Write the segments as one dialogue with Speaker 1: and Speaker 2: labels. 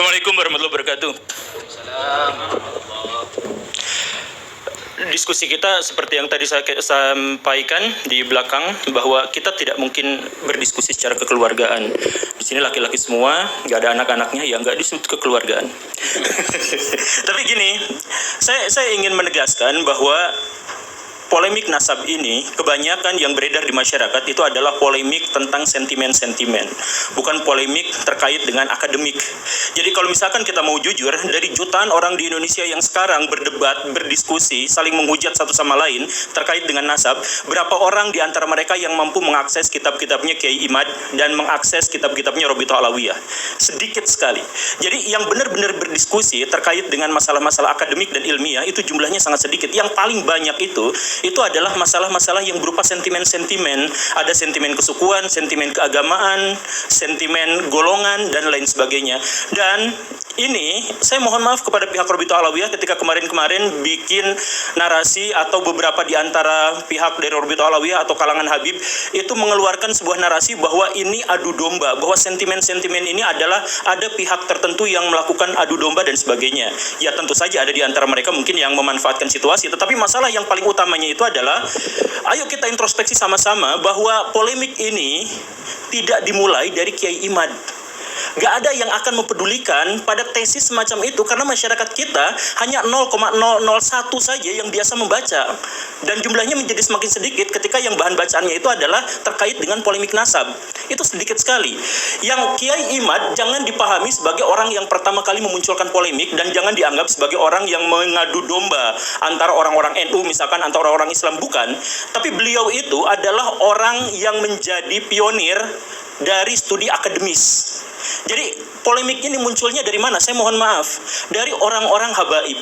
Speaker 1: Assalamualaikum warahmatullahi wabarakatuh. Diskusi kita seperti yang tadi saya sampaikan di belakang, bahwa kita tidak mungkin berdiskusi secara kekeluargaan. Di sini laki-laki semua, nggak ada anak-anaknya, ya nggak disebut kekeluargaan. Tapi gini, saya ingin menegaskan bahwa polemik nasab ini, kebanyakan yang beredar di masyarakat itu adalah polemik tentang sentimen-sentimen, bukan polemik terkait dengan akademik. Jadi kalau misalkan kita mau jujur, dari jutaan orang di Indonesia yang sekarang berdebat, berdiskusi, saling menghujat satu sama lain terkait dengan nasab, berapa orang di antara mereka yang mampu mengakses kitab-kitabnya Kiai Imad dan mengakses kitab-kitabnya Robito Alawiyah? Sedikit sekali. Jadi yang benar-benar berdiskusi terkait dengan masalah-masalah akademik dan ilmiah itu jumlahnya sangat sedikit. Yang paling banyak itu adalah masalah-masalah yang berupa sentimen-sentimen. Ada sentimen kesukuan, sentimen keagamaan, sentimen golongan, dan lain sebagainya. Dan ini saya mohon maaf kepada pihak Robito Alawiyah ketika kemarin-kemarin bikin narasi, atau beberapa di antara pihak dari Robito Alawiyah atau kalangan Habib itu mengeluarkan sebuah narasi bahwa ini adu domba, bahwa sentimen-sentimen ini adalah ada pihak tertentu yang melakukan adu domba dan sebagainya. Ya tentu saja ada di antara mereka mungkin yang memanfaatkan situasi, tetapi masalah yang paling utamanya itu adalah, ayo kita introspeksi sama-sama bahwa polemik ini tidak dimulai dari Kiai Imad. Gak ada yang akan mempedulikan pada tesis semacam itu, karena masyarakat kita hanya 0,001 saja yang biasa membaca, dan jumlahnya menjadi semakin sedikit ketika yang bahan bacaannya itu adalah terkait dengan polemik nasab. Itu sedikit sekali. Yang Kiai Imad jangan dipahami sebagai orang yang pertama kali memunculkan polemik, dan jangan dianggap sebagai orang yang mengadu domba antara orang-orang NU misalkan, antara orang-orang Islam, bukan. Tapi beliau itu adalah orang yang menjadi pionir dari studi akademis. Jadi polemik ini munculnya dari mana? Saya mohon maaf, dari orang-orang habaib.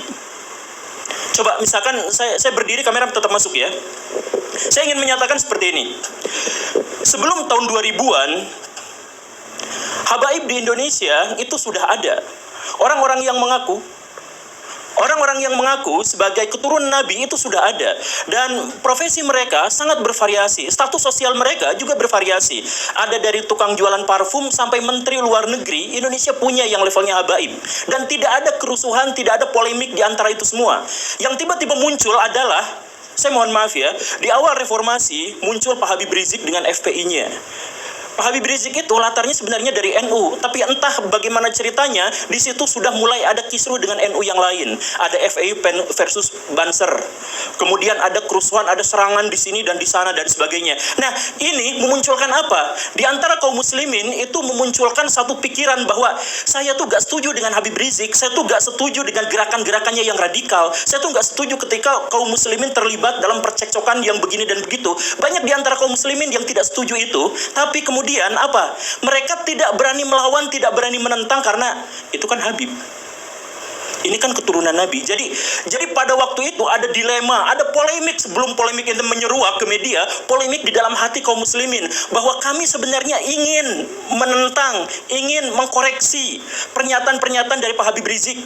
Speaker 1: Coba misalkan saya berdiri, kamera tetap masuk ya. Saya ingin menyatakan seperti ini. Sebelum tahun 2000-an, habaib di Indonesia itu sudah ada. Orang-orang yang mengaku sebagai keturunan Nabi itu sudah ada, dan profesi mereka sangat bervariasi, status sosial mereka juga bervariasi. Ada dari tukang jualan parfum sampai menteri luar negeri. Indonesia punya yang levelnya habaib, dan tidak ada kerusuhan, tidak ada polemik di antara itu semua. Yang tiba-tiba muncul adalah, saya mohon maaf ya, di awal reformasi muncul Pak Habib Rizik dengan FPI-nya. Pak Habib Rizik itu latarnya sebenarnya dari NU, tapi entah bagaimana ceritanya, di situ sudah mulai ada kisruh dengan NU yang lain. Ada FPI versus Banser. Kemudian ada kerusuhan, ada serangan di sini dan di sana dan sebagainya. Nah, ini memunculkan apa? Di antara kaum muslimin itu memunculkan satu pikiran bahwa saya tuh gak setuju dengan Habib Rizik, saya tuh gak setuju dengan gerakan-gerakannya yang radikal, saya tuh gak setuju ketika kaum muslimin terlibat dalam percekcokan yang begini dan begitu. Banyak di antara kaum muslimin yang tidak setuju itu, tapi kemudian apa? Mereka tidak berani melawan, tidak berani menentang, karena itu kan Habib. Ini kan keturunan Nabi. Jadi pada waktu itu ada dilema, ada polemik sebelum polemik itu menyeruak ke media, polemik di dalam hati kaum muslimin bahwa kami sebenarnya ingin menentang, ingin mengkoreksi pernyataan-pernyataan dari Pak Habib Rizik.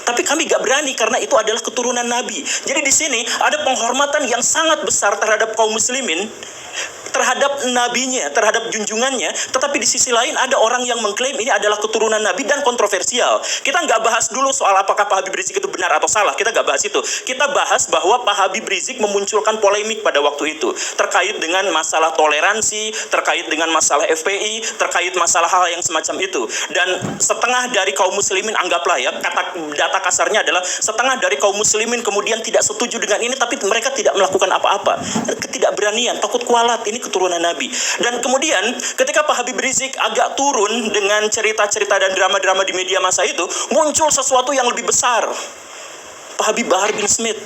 Speaker 1: Tapi kami gak berani karena itu adalah keturunan Nabi. Jadi di sini ada penghormatan yang sangat besar terhadap kaum muslimin, terhadap nabinya, terhadap junjungannya. Tetapi di sisi lain ada orang yang mengklaim ini adalah keturunan Nabi dan kontroversial. Kita nggak bahas dulu soal apakah Pak Habib Rizik itu benar atau salah. Kita nggak bahas itu. Kita bahas bahwa Pak Habib Rizik memunculkan polemik pada waktu itu terkait dengan masalah toleransi, terkait dengan masalah FPI, terkait masalah hal yang semacam itu. Dan setengah dari kaum muslimin, anggaplah ya, data kasarnya adalah setengah dari kaum muslimin kemudian tidak setuju dengan ini, tapi mereka tidak melakukan apa-apa. Ketidakberanian, takut kualat, ini keturunan Nabi. Dan kemudian ketika Pak Habib Rizik agak turun dengan cerita-cerita dan drama-drama di media masa itu, muncul sesuatu yang lebih besar. Pak Habib Bahar bin Smith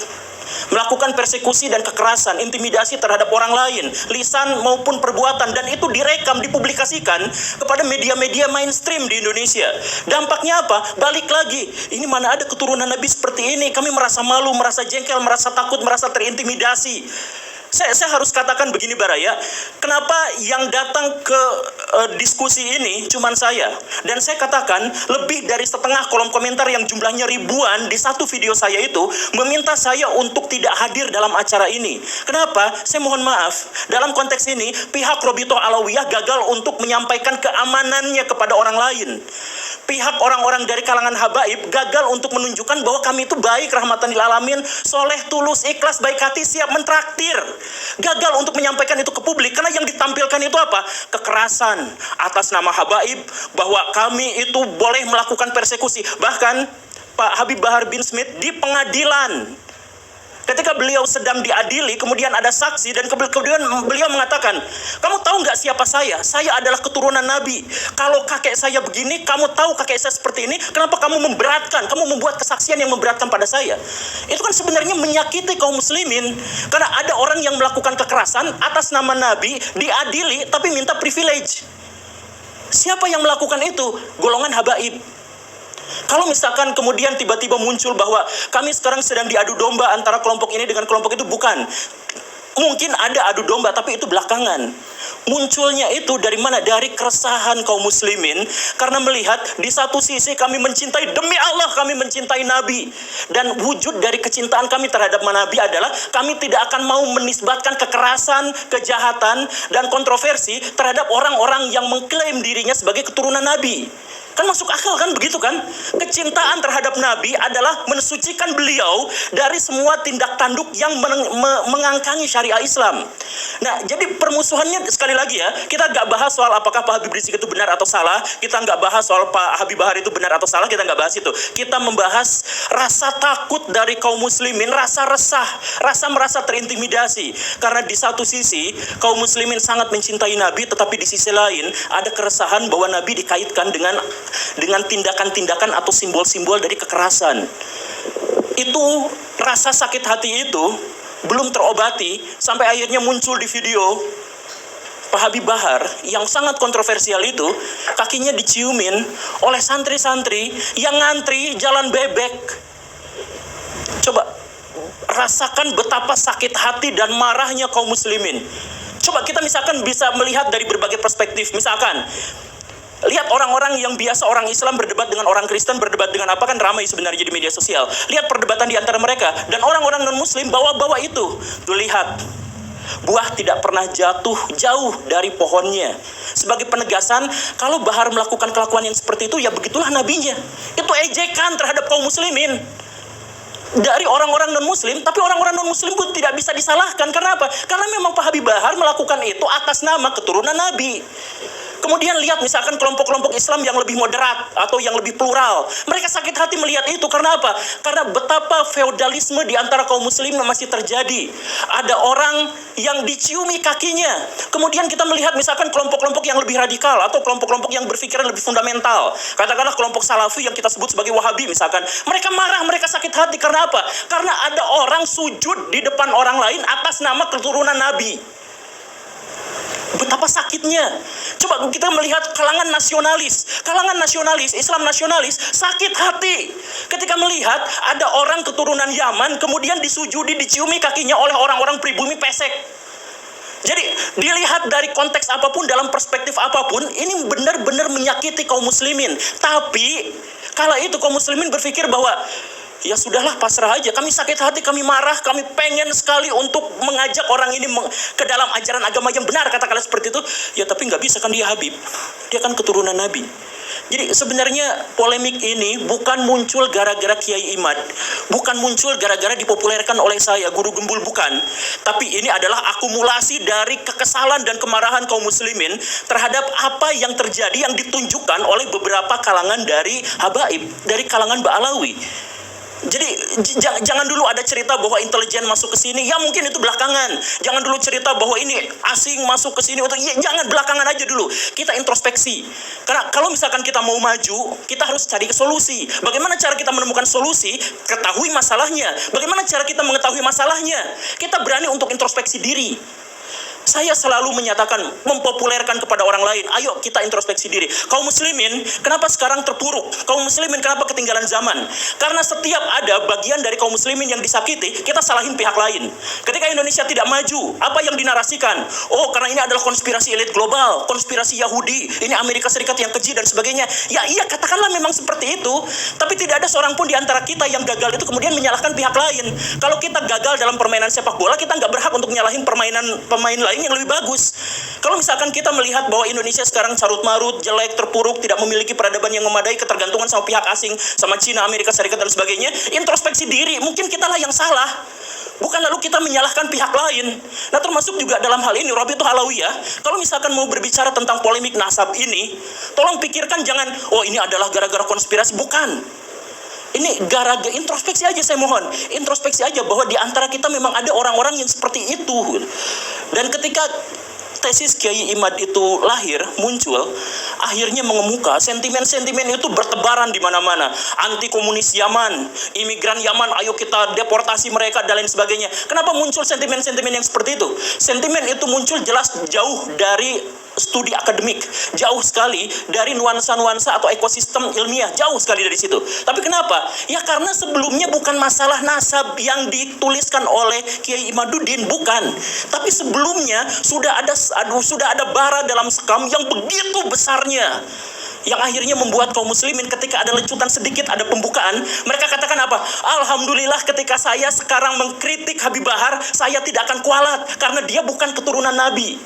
Speaker 1: melakukan persekusi dan kekerasan, intimidasi terhadap orang lain, lisan maupun perbuatan, dan itu direkam, dipublikasikan kepada media-media mainstream di Indonesia. Dampaknya apa? Balik lagi, ini mana ada keturunan Nabi seperti ini? Kami merasa malu, merasa jengkel, merasa takut, merasa terintimidasi. Saya harus katakan begini Baraya, kenapa yang datang ke diskusi ini cuman saya? Dan saya katakan lebih dari setengah kolom komentar yang jumlahnya ribuan di satu video saya itu meminta saya untuk tidak hadir dalam acara ini. Kenapa? Saya mohon maaf, dalam konteks ini pihak Robitoh Alawiyah gagal untuk menyampaikan keamanannya kepada orang lain. Pihak orang-orang dari kalangan habaib gagal untuk menunjukkan bahwa kami itu baik, rahmatan lil alamin, soleh, tulus, ikhlas, baik hati, siap mentraktir. Gagal untuk menyampaikan itu ke publik karena yang ditampilkan itu apa? Kekerasan atas nama habaib, bahwa kami itu boleh melakukan persekusi. Bahkan Pak Habib Bahar bin Smith di pengadilan, ketika beliau sedang diadili, kemudian ada saksi dan kemudian beliau mengatakan, kamu tahu nggak siapa saya? Saya adalah keturunan Nabi. Kalau kakek saya begini, kamu tahu kakek saya seperti ini, kenapa kamu memberatkan? Kamu membuat kesaksian yang memberatkan pada saya. Itu kan sebenarnya menyakiti kaum muslimin. Karena ada orang yang melakukan kekerasan atas nama Nabi, diadili tapi minta privilege. Siapa yang melakukan itu? Golongan habaib. Kalau misalkan kemudian tiba-tiba muncul bahwa kami sekarang sedang diadu domba antara kelompok ini dengan kelompok itu, bukan. Mungkin ada adu domba, tapi itu belakangan. Munculnya itu dari mana? Dari keresahan kaum muslimin, karena melihat di satu sisi kami mencintai, demi Allah kami mencintai Nabi. Dan wujud dari kecintaan kami terhadap Nabi adalah kami tidak akan mau menisbatkan kekerasan, kejahatan, dan kontroversi terhadap orang-orang yang mengklaim dirinya sebagai keturunan Nabi. Kan masuk akal kan, begitu kan? Kecintaan terhadap Nabi adalah mensucikan beliau dari semua tindak tanduk yang mengangkangi syariah Islam. Nah, jadi permusuhannya sekali lagi ya, kita nggak bahas soal apakah Pak Habib Rizik itu benar atau salah, kita nggak bahas soal Pak Habib Bahar itu benar atau salah, kita nggak bahas itu. Kita membahas rasa takut dari kaum muslimin, rasa resah, rasa merasa terintimidasi. Karena di satu sisi, kaum muslimin sangat mencintai Nabi, tetapi di sisi lain ada keresahan bahwa Nabi dikaitkan dengan tindakan-tindakan atau simbol-simbol dari kekerasan. Itu rasa sakit hati itu belum terobati sampai akhirnya muncul di video Pak Habib Bahar yang sangat kontroversial itu, kakinya diciumin oleh santri-santri yang ngantri jalan bebek. Coba rasakan betapa sakit hati dan marahnya kaum muslimin. Coba kita misalkan bisa melihat dari berbagai perspektif. Misalkan lihat orang-orang yang biasa orang Islam berdebat dengan orang Kristen, berdebat dengan apa, kan ramai sebenarnya di media sosial. Lihat perdebatan di antara mereka. Dan orang-orang non-muslim bawa-bawa itu. Tuh lihat, buah tidak pernah jatuh jauh dari pohonnya. Sebagai penegasan, kalau Bahar melakukan kelakuan yang seperti itu, ya begitulah nabinya. Itu ejekan terhadap kaum muslimin dari orang-orang non-muslim, tapi orang-orang non-muslim pun tidak bisa disalahkan. Karena apa? Karena memang Pak Habib Bahar melakukan itu atas nama keturunan Nabi. Kemudian lihat misalkan kelompok-kelompok Islam yang lebih moderat atau yang lebih plural. Mereka sakit hati melihat itu. Karena apa? Karena betapa feodalisme di antara kaum muslim masih terjadi. Ada orang yang diciumi kakinya. Kemudian kita melihat misalkan kelompok-kelompok yang lebih radikal atau kelompok-kelompok yang berpikiran lebih fundamental. Katakanlah kelompok Salafi yang kita sebut sebagai Wahabi misalkan. Mereka marah, mereka sakit hati. Karena apa? Karena ada orang sujud di depan orang lain atas nama keturunan Nabi. Betapa sakitnya. Coba kita melihat kalangan nasionalis, Islam nasionalis sakit hati ketika melihat ada orang keturunan Yaman kemudian disujudi, diciumi kakinya oleh orang-orang pribumi pesek. Jadi dilihat dari konteks apapun, dalam perspektif apapun, ini benar-benar menyakiti kaum muslimin. Tapi kala itu kaum muslimin berpikir bahwa ya sudahlah, pasrah aja. Kami sakit hati, kami marah, kami pengen sekali untuk mengajak orang ini ke dalam ajaran agama yang benar, katakanlah seperti itu. Ya tapi nggak bisa kan, dia Habib, dia kan keturunan Nabi. Jadi sebenarnya polemik ini bukan muncul gara-gara Kiai Imad, bukan muncul gara-gara dipopulerkan oleh saya, Guru Gembul, bukan. Tapi ini adalah akumulasi dari kekesalan dan kemarahan kaum muslimin terhadap apa yang terjadi yang ditunjukkan oleh beberapa kalangan dari habaib, dari kalangan Ba'alawi. Jadi jangan dulu ada cerita bahwa intelijen masuk ke sini, ya mungkin itu belakangan. Jangan dulu cerita bahwa ini asing masuk ke sini, ya, jangan, belakangan aja dulu. Kita introspeksi. Karena kalau misalkan kita mau maju, kita harus cari solusi. Bagaimana cara kita menemukan solusi? Ketahui masalahnya. Bagaimana cara kita mengetahui masalahnya? Kita berani untuk introspeksi diri. Saya selalu menyatakan, mempopulerkan kepada orang lain, ayo kita introspeksi diri. Kaum muslimin, kenapa sekarang terpuruk? Kaum muslimin kenapa ketinggalan zaman? Karena setiap ada bagian dari kaum muslimin yang disakiti, kita salahin pihak lain. Ketika Indonesia tidak maju, apa yang dinarasikan? Oh, karena ini adalah konspirasi elit global, konspirasi Yahudi, ini Amerika Serikat yang keji dan sebagainya. Ya iya, katakanlah memang seperti itu. Tapi tidak ada seorang pun di antara kita yang gagal itu kemudian menyalahkan pihak lain. Kalau kita gagal dalam permainan sepak bola, kita nggak berhak untuk menyalahin pemain lain yang lebih bagus. Kalau misalkan kita melihat bahwa Indonesia sekarang carut marut, jelek, terpuruk, tidak memiliki peradaban yang memadai, ketergantungan sama pihak asing, sama Cina, Amerika Serikat dan sebagainya, introspeksi diri, mungkin kitalah yang salah. Bukan lalu kita menyalahkan pihak lain. Nah, termasuk juga dalam hal ini Rabithah Alawiyah, kalau misalkan mau berbicara tentang polemik nasab ini, tolong pikirkan jangan, oh ini adalah gara-gara konspirasi, bukan. Ini gara-gara introspeksi aja, saya mohon. Introspeksi aja bahwa di antara kita memang ada orang-orang yang seperti itu. Dan ketika tesis Kiai Imad itu lahir, muncul, akhirnya mengemuka, sentimen-sentimen itu bertebaran di mana-mana. Anti komunis Yaman, imigran Yaman, ayo kita deportasi mereka dan lain sebagainya. Kenapa muncul sentimen-sentimen yang seperti itu? Sentimen itu muncul jelas jauh dari studi akademik, jauh sekali dari nuansa-nuansa atau ekosistem ilmiah, jauh sekali dari situ. Tapi kenapa? Ya karena sebelumnya bukan masalah nasab yang dituliskan oleh Kiai Imaduddin, bukan. Tapi sebelumnya sudah ada bara dalam sekam yang begitu besarnya, yang akhirnya membuat kaum muslimin ketika ada lecutan sedikit, ada pembukaan, mereka katakan apa? Alhamdulillah ketika saya sekarang mengkritik Habib Bahar, saya tidak akan kualat karena dia bukan keturunan Nabi.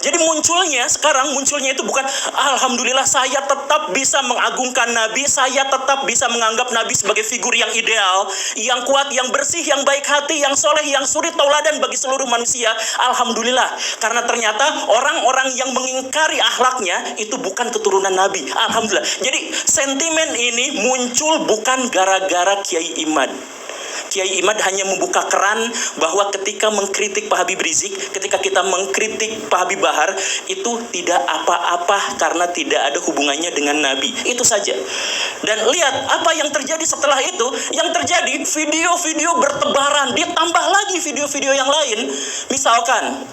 Speaker 1: Jadi munculnya itu bukan alhamdulillah saya tetap bisa mengagungkan Nabi, saya tetap bisa menganggap Nabi sebagai figur yang ideal, yang kuat, yang bersih, yang baik hati, yang soleh, yang suri tauladan bagi seluruh manusia. Alhamdulillah, karena ternyata orang-orang yang mengingkari akhlaknya itu bukan keturunan Nabi. Alhamdulillah. Jadi sentimen ini muncul bukan gara-gara Kiai Imad. Kiai Imad hanya membuka keran bahwa ketika mengkritik Pak Habib Rizik, ketika kita mengkritik Pak Habib Bahar, itu tidak apa-apa karena tidak ada hubungannya dengan Nabi. Itu saja. Dan lihat apa yang terjadi setelah itu. Yang terjadi video-video bertebaran, ditambah lagi video-video yang lain. Misalkan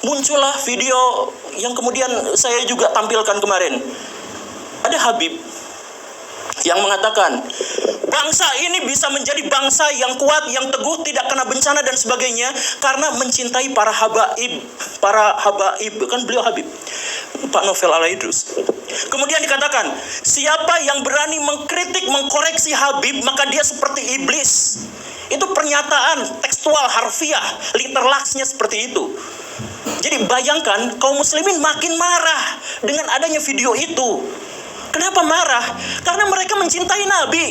Speaker 1: muncullah video yang kemudian saya juga tampilkan kemarin. Ada Habib yang mengatakan bangsa ini bisa menjadi bangsa yang kuat, yang teguh, tidak kena bencana dan sebagainya karena mencintai para habaib, kan beliau Habib, Pak Novel Al-Idrus. Kemudian dikatakan, siapa yang berani mengkritik, mengkoreksi Habib, maka dia seperti iblis. Itu pernyataan tekstual, harfiah, literlaksnya seperti itu. Jadi bayangkan kaum muslimin makin marah dengan adanya video itu. Kenapa marah? Karena mereka mencintai Nabi.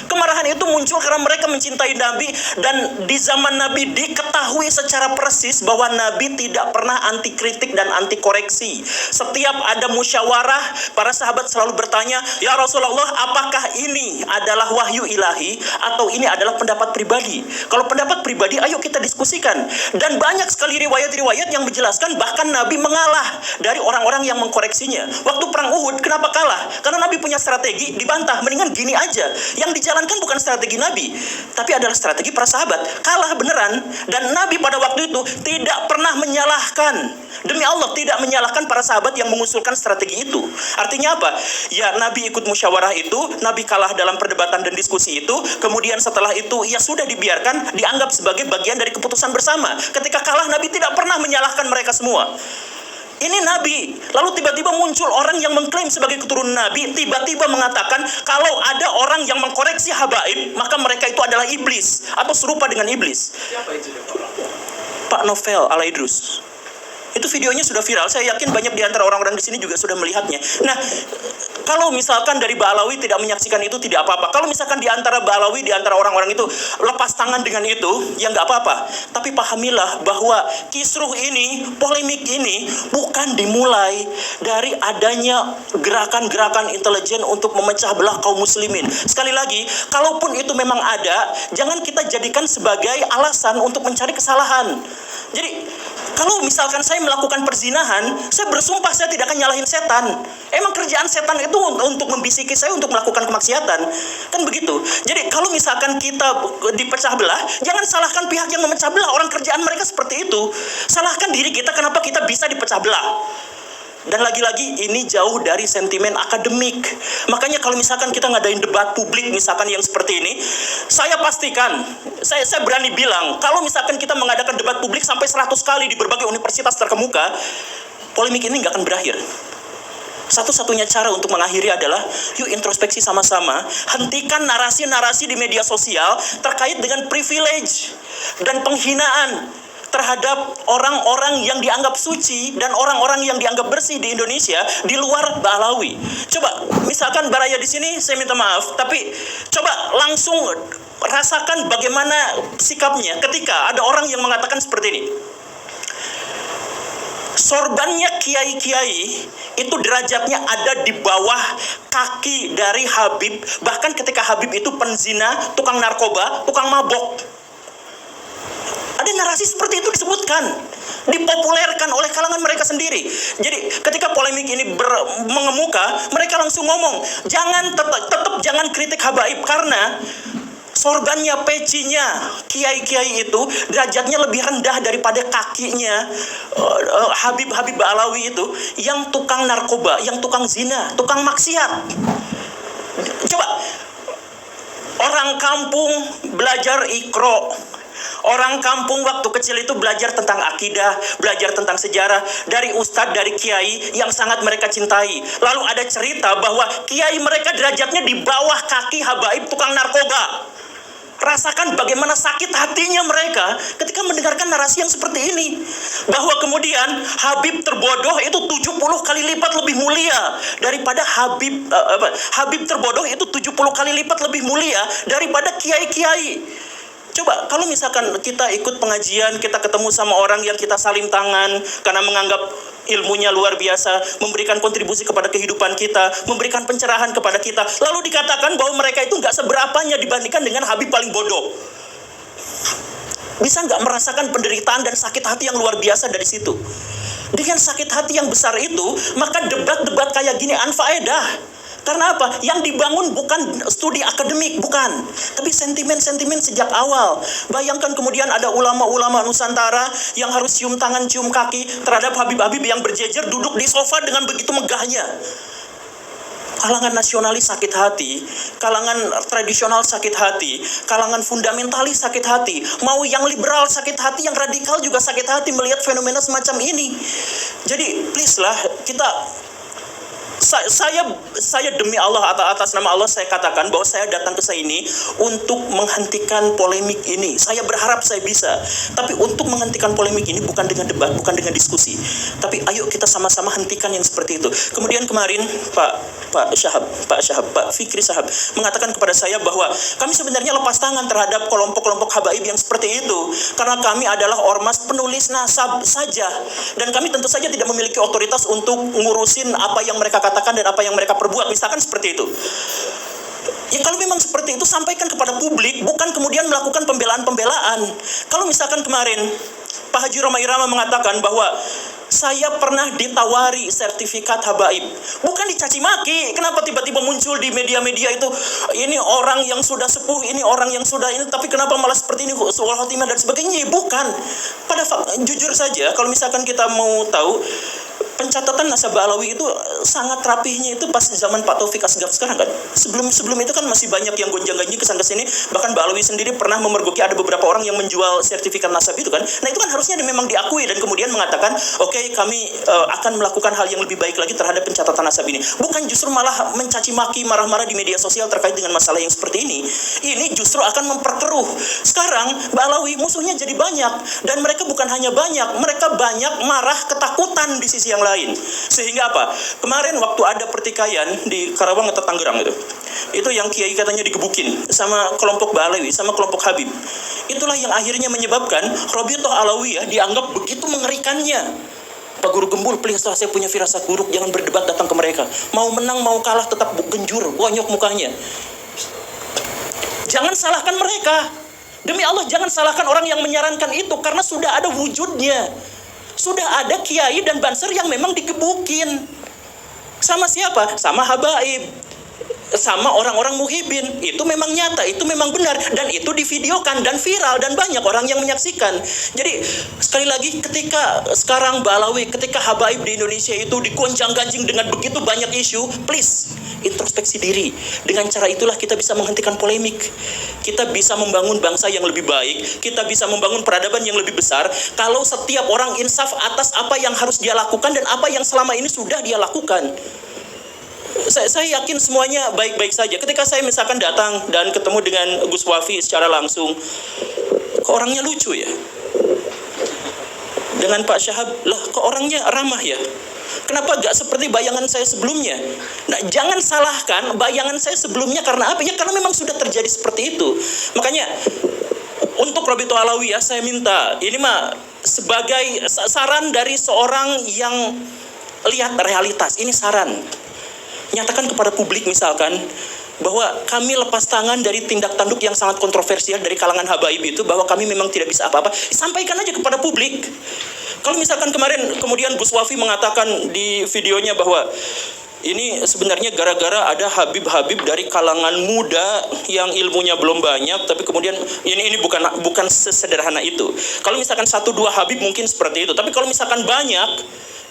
Speaker 1: Kemarahan itu muncul karena mereka mencintai Nabi, dan di zaman Nabi diketahui secara persis bahwa Nabi tidak pernah anti kritik dan anti koreksi. Setiap ada musyawarah, para sahabat selalu bertanya, ya Rasulullah, apakah ini adalah wahyu ilahi atau ini adalah pendapat pribadi? Kalau pendapat pribadi, ayo kita diskusikan. Dan banyak sekali riwayat-riwayat yang menjelaskan bahkan Nabi mengalah dari orang-orang yang mengkoreksinya. Waktu perang Uhud, kenapa kalah? Karena Nabi punya strategi, dibantah, mendingan gini aja. Yang dijalankan bukan strategi Nabi, tapi adalah strategi para sahabat. Kalah beneran, dan Nabi pada waktu itu tidak pernah menyalahkan. Demi Allah, tidak menyalahkan para sahabat yang mengusulkan strategi itu. Artinya apa? Ya, Nabi ikut musyawarah itu, Nabi kalah dalam perdebatan dan diskusi itu, kemudian setelah itu, ya sudah dibiarkan, dianggap sebagai bagian dari keputusan bersama. Ketika kalah, Nabi tidak pernah menyalahkan mereka semua. Ini Nabi. Lalu tiba-tiba muncul orang yang mengklaim sebagai keturunan Nabi, tiba-tiba mengatakan kalau ada orang yang mengkoreksi habaib, maka mereka itu adalah iblis atau serupa dengan iblis.
Speaker 2: Siapa itu?
Speaker 1: Pak Novel Al-Idrus. Itu videonya sudah viral. Saya yakin banyak di antara orang-orang di sini juga sudah melihatnya. Nah, kalau misalkan dari Ba'alawi tidak menyaksikan itu, tidak apa-apa. Kalau misalkan di antara Ba'alawi, di antara orang-orang itu lepas tangan dengan itu, ya nggak apa-apa. Tapi pahamilah bahwa kisruh ini, polemik ini bukan dimulai dari adanya gerakan-gerakan intelijen untuk memecah belah kaum muslimin. Sekali lagi, kalaupun itu memang ada, jangan kita jadikan sebagai alasan untuk mencari kesalahan. Jadi Kalau misalkan saya melakukan perzinahan, saya bersumpah saya tidak akan nyalahin setan. Emang kerjaan setan itu untuk membisiki saya untuk melakukan kemaksiatan. Kan begitu. Jadi kalau misalkan kita dipecah belah, jangan salahkan pihak yang memecah belah. Orang kerjaan mereka seperti itu. Salahkan diri kita kenapa kita bisa dipecah belah. Dan lagi-lagi ini jauh dari sentimen akademik. Makanya kalau misalkan kita ngadain debat publik misalkan yang seperti ini, saya pastikan, saya berani bilang, kalau misalkan kita mengadakan debat publik sampai 100 kali di berbagai universitas terkemuka, polemik ini nggak akan berakhir. Satu-satunya cara untuk mengakhiri adalah yuk introspeksi sama-sama, hentikan narasi-narasi di media sosial terkait dengan privilege dan penghinaan terhadap orang-orang yang dianggap suci dan orang-orang yang dianggap bersih di Indonesia di luar Ba'alawi. Coba misalkan Baraya di sini, saya minta maaf, tapi coba langsung rasakan bagaimana sikapnya ketika ada orang yang mengatakan seperti ini. Sorbannya kiai-kiai itu derajatnya ada di bawah kaki dari Habib, bahkan ketika Habib itu penzina, tukang narkoba, tukang mabok. Ada narasi seperti itu disebutkan, dipopulerkan oleh kalangan mereka sendiri. Jadi ketika polemik ini mengemuka, mereka langsung ngomong, tetap jangan kritik habaib, karena sorbannya, pecinya kiai-kiai itu derajatnya lebih rendah daripada kakinya Habib-Habib Ba'alawi itu yang tukang narkoba, yang tukang zina, tukang maksiat. Coba orang kampung belajar Iqra. Orang kampung waktu kecil itu belajar tentang akidah, belajar tentang sejarah dari ustadz, dari kiai yang sangat mereka cintai. Lalu ada cerita bahwa kiai mereka derajatnya di bawah kaki habaib tukang narkoba. Rasakan bagaimana sakit hatinya mereka ketika mendengarkan narasi yang seperti ini. Bahwa kemudian Habib terbodoh itu 70 kali lipat lebih mulia daripada Habib terbodoh itu 70 kali lipat lebih mulia daripada kiai-kiai. Coba kalau misalkan kita ikut pengajian, kita ketemu sama orang yang kita salim tangan karena menganggap ilmunya luar biasa, memberikan kontribusi kepada kehidupan kita, memberikan pencerahan kepada kita, lalu dikatakan bahwa mereka itu nggak seberapanya dibandingkan dengan Habib paling bodoh. Bisa nggak merasakan penderitaan dan sakit hati yang luar biasa dari situ? Dengan sakit hati yang besar itu, maka debat-debat kayak gini anfaedah. Karena apa? Yang dibangun bukan studi akademik, bukan. Tapi sentimen-sentimen sejak awal. Bayangkan kemudian ada ulama-ulama Nusantara yang harus cium tangan, cium kaki terhadap Habib-Habib yang berjejer duduk di sofa dengan begitu megahnya. Kalangan nasionalis sakit hati, kalangan tradisional sakit hati, kalangan fundamentalis sakit hati, mau yang liberal sakit hati, yang radikal juga sakit hati melihat fenomena semacam ini. Jadi please lah, kita saya demi Allah, atas nama Allah saya katakan bahwa saya datang ke sini untuk menghentikan polemik ini. Saya berharap saya bisa. Tapi untuk menghentikan polemik ini bukan dengan debat, bukan dengan diskusi. Tapi ayo kita sama-sama hentikan yang seperti itu. Kemudian kemarin Pak Fikri Syahab mengatakan kepada saya bahwa kami sebenarnya lepas tangan terhadap kelompok-kelompok habaib yang seperti itu. Karena kami adalah ormas penulis nasab saja. Dan kami tentu saja tidak memiliki otoritas untuk ngurusin apa yang mereka katakan dan apa yang mereka perbuat, misalkan seperti itu. Ya kalau memang seperti itu, sampaikan kepada publik, bukan kemudian melakukan pembelaan-pembelaan. Kalau misalkan kemarin Pak Haji Roma Irama mengatakan bahwa saya pernah ditawari sertifikat habaib, bukan dicaci maki. Kenapa tiba-tiba muncul di media-media itu, ini orang yang sudah sepuh, ini orang yang sudah ini, tapi kenapa malah seperti ini, suul khotimah dan sebagainya? Bukan. Jujur saja, kalau misalkan kita mau tahu, pencatatan nasab Ba'alawi itu sangat rapihnya itu pas zaman Pak Taufik Asgaf sekarang kan. Sebelum itu kan masih banyak yang gonjang-ganjing kesana kesini. Bahkan Ba'alawi sendiri pernah memergoki ada beberapa orang yang menjual sertifikat nasab itu kan. Nah itu kan harusnya memang diakui dan kemudian mengatakan oke, kami akan melakukan hal yang lebih baik lagi terhadap pencatatan nasab ini. Bukan justru malah mencaci maki, marah-marah di media sosial terkait dengan masalah yang seperti ini. Ini justru akan memperkeruh. Sekarang Ba'alawi musuhnya jadi banyak, dan mereka bukan hanya banyak, mereka banyak marah ketakutan di sisi yang lain. Sehingga apa? Kemarin waktu ada pertikaian di Karawang atau Tangerang itu yang kiai katanya digebukin sama kelompok Ba'alawi, sama kelompok Habib. Itulah yang akhirnya menyebabkan Rabithah Alawiyah dianggap begitu mengerikannya. Pak Guru Gembul, please lah, saya punya firasat buruk, jangan berdebat, datang ke mereka. Mau menang, mau kalah, tetap genjur, bonyok mukanya. Jangan salahkan mereka. Demi Allah, jangan salahkan orang yang menyarankan itu, karena sudah ada wujudnya. Sudah ada kiai dan banser yang memang digebukin. Sama siapa? Sama habaib, sama orang-orang muhibin. Itu memang nyata, itu memang benar, dan itu divideokan dan viral dan banyak orang yang menyaksikan. Jadi sekali lagi, ketika sekarang Balawi, ketika habaib di Indonesia itu digoncang-gancing dengan begitu banyak isu, please introspeksi diri. Dengan cara itulah kita bisa menghentikan polemik, kita bisa membangun bangsa yang lebih baik, kita bisa membangun peradaban yang lebih besar kalau setiap orang insaf atas apa yang harus dia lakukan dan apa yang selama ini sudah dia lakukan. Saya yakin semuanya baik-baik saja. Ketika saya misalkan datang dan ketemu dengan Gus Wafi secara langsung, kok orangnya lucu ya? Dengan Pak Syahab, lah kok orangnya ramah ya? Kenapa gak seperti bayangan saya sebelumnya? Nah, jangan salahkan bayangan saya sebelumnya karena apa? Ya karena memang sudah terjadi seperti itu. Makanya untuk Robito Alawiyah saya minta, ini mah sebagai saran dari seorang yang lihat realitas, ini saran. Nyatakan kepada publik misalkan bahwa kami lepas tangan dari tindak tanduk yang sangat kontroversial dari kalangan habaib itu, bahwa kami memang tidak bisa apa-apa. Sampaikan aja kepada publik. Kalau misalkan kemarin kemudian Gus Wafi mengatakan di videonya bahwa ini sebenarnya gara-gara ada habib-habib dari kalangan muda yang ilmunya belum banyak, tapi kemudian ini bukan sesederhana itu. Kalau misalkan 1-2 habib mungkin seperti itu, tapi kalau misalkan banyak,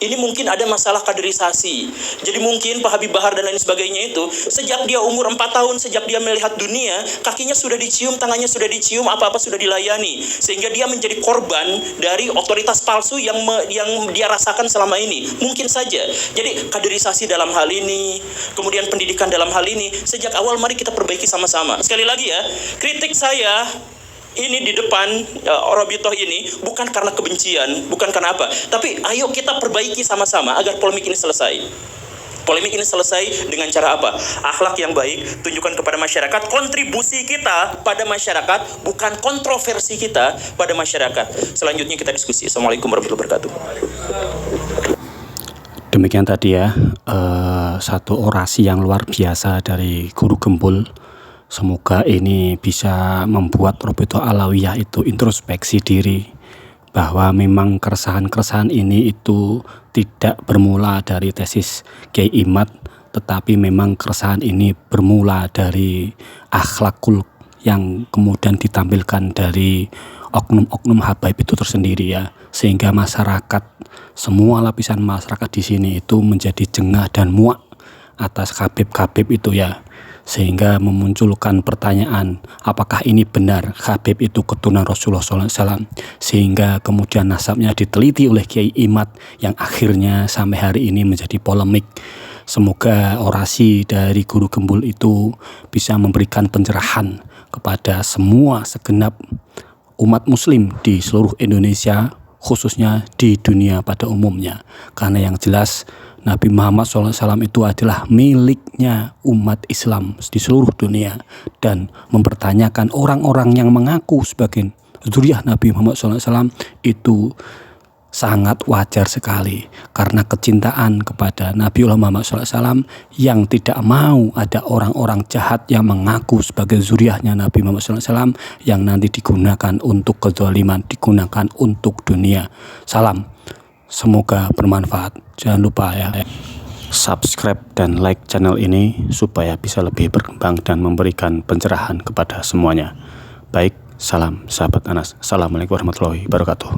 Speaker 1: ini mungkin ada masalah kaderisasi. Jadi mungkin Pak Habib Bahar dan lain sebagainya itu, sejak dia umur 4 tahun, sejak dia melihat dunia, kakinya sudah dicium, tangannya sudah dicium, apa-apa sudah dilayani. Sehingga dia menjadi korban dari otoritas palsu yang dia rasakan selama ini. Mungkin saja. Jadi kaderisasi dalam hal ini, kemudian pendidikan dalam hal ini, sejak awal mari kita perbaiki sama-sama. Sekali lagi ya, kritik saya ini di depan Robito ini bukan karena kebencian, bukan karena apa, tapi ayo kita perbaiki sama-sama agar polemik ini selesai. Polemik ini selesai dengan cara apa? Akhlak yang baik, tunjukkan kepada masyarakat kontribusi kita pada masyarakat, bukan kontroversi kita pada masyarakat. Selanjutnya kita diskusi. Assalamualaikum warahmatullahi wabarakatuh.
Speaker 2: Demikian tadi ya, satu orasi yang luar biasa dari Guru Gembul. Semoga ini bisa membuat Robito Alawiyah itu introspeksi diri, bahwa memang keresahan-keresahan ini itu tidak bermula dari tesis Kiai Imad, tetapi memang keresahan ini bermula dari akhlakul yang kemudian ditampilkan dari oknum-oknum habaib itu tersendiri ya, sehingga masyarakat, semua lapisan masyarakat di sini itu menjadi jengah dan muak atas habib-habib itu ya, sehingga memunculkan pertanyaan, apakah ini benar Habib itu keturunan Rasulullah SAW, sehingga kemudian nasabnya diteliti oleh Kiai Imad yang akhirnya sampai hari ini menjadi polemik. Semoga orasi dari Guru Gembul itu bisa memberikan pencerahan kepada semua segenap umat muslim di seluruh Indonesia, khususnya di dunia pada umumnya. Karena yang jelas Nabi Muhammad SAW itu adalah miliknya umat Islam di seluruh dunia, dan mempertanyakan orang-orang yang mengaku sebagai zuriyah Nabi Muhammad SAW itu sangat wajar sekali, karena kecintaan kepada Nabi Muhammad SAW yang tidak mau ada orang-orang jahat yang mengaku sebagai zuriyahnya Nabi Muhammad SAW yang nanti digunakan untuk kezaliman, digunakan untuk dunia. Salam. Semoga bermanfaat. Jangan lupa ya, subscribe dan like channel ini supaya bisa lebih berkembang dan memberikan pencerahan kepada semuanya. Baik, salam sahabat Anas. Assalamualaikum warahmatullahi wabarakatuh.